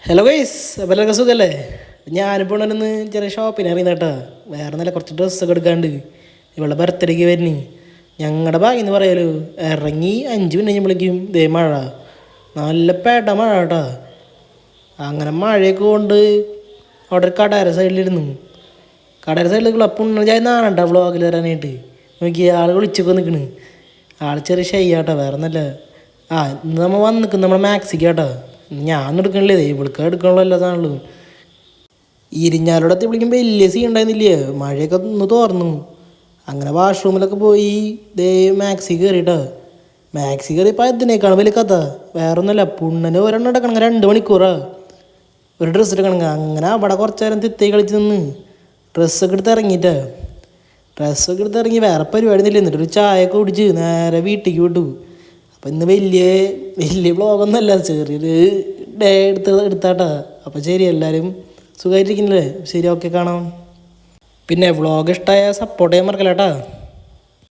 Hello guys, അപ്പോൾ എല്ലാവർക്കും സുഖമല്ലേ? ഞാനിപ്പോൾ ഉണ്ടെന്ന് ചെറിയ ഷോപ്പിന് അറിയുന്ന കേട്ടോ. വേറെ നല്ല കുറച്ച് ഡ്രസ്സൊക്കെ എടുക്കാണ്ട് ഇവളുടെ ബർത്ത്ഡേക്ക് വരുന്നു. ഞങ്ങളുടെ ഭാഗ്യം എന്ന് പറയാലോ, ഇറങ്ങി 5 മിനിറ്റ് കഴിയുമ്പോഴേക്കും ദേ മഴ, നല്ല പേട്ട മഴ കേട്ടോ. അങ്ങനെ മഴയൊക്കെ കൊണ്ട് അവിടെ ഒരു കടേര സൈഡിലിരുന്നു. കടേര സൈഡിലേക്കുള്ള പുണ്ണ നാണണ്ട വ്ളോഗിൽ വരാനായിട്ട്. നോക്കി ആൾ വിളിച്ചൊക്കെ നിൽക്കണ്. ആൾ ചെറിയ ഷെയ്യാട്ടോ, വേറെ ഒന്നല്ല. ഇന്ന് നമ്മൾ വന്ന് നിൽക്കുന്നു നമ്മുടെ മാക്സിക്ക് കേട്ടോ. ഞാൻ എടുക്കണില്ലേ, ഇവിടുക്ക എടുക്കണല്ലോ എല്ലാ സാധനങ്ങളും. ഇരിഞ്ഞാലോടെ വിളിക്കുമ്പോൾ വലിയ സീൻ ഉണ്ടായിരുന്നില്ലേ, മഴയൊക്കെ ഒന്ന് തോർന്നു. അങ്ങനെ വാഷ്റൂമിലൊക്കെ പോയി ദേ മാക്സി കയറിയിട്ടോ. മാക്സി കയറിയപ്പോൾ അതിനേക്കാണ് വലിയ കഥ. വേറെ ഒന്നുമല്ല, പുണ്ണന് ഒരെണ്ണം എടുക്കണമെങ്കിൽ 2 മണിക്കൂറാ ഒരു ഡ്രസ്സ് എടുക്കണമെങ്കിൽ. അങ്ങനെ അവിടെ കുറച്ച് നേരം തിത്തേ കളിച്ച് നിന്ന് ഡ്രസ്സൊക്കെ എടുത്ത് ഇറങ്ങിയിട്ടാ. ഡ്രസ്സൊക്കെ എടുത്ത് ഇറങ്ങി വേറെ പരിപാടി ഒന്നുമില്ല. എന്നിട്ട് ഒരു ചായയൊക്കെ കുടിച്ച് നേരെ വീട്ടിലേക്ക് വിട്ടു. അപ്പം ഇന്ന് വലിയ വ്ളോഗൊന്നുമല്ല, ചെറിയൊരു ഡേ എടുത്താട്ടാ. അപ്പം ശരി, എല്ലാവരും സുഖമായിട്ടിരിക്കുന്നില്ലേ? ശരി, ഓക്കെ, കാണാം. പിന്നെ വ്ളോഗ് ഇഷ്ടമായ സപ്പോർട്ട് ചെയ്യാൻ മറക്കല്ലേട്ടാ.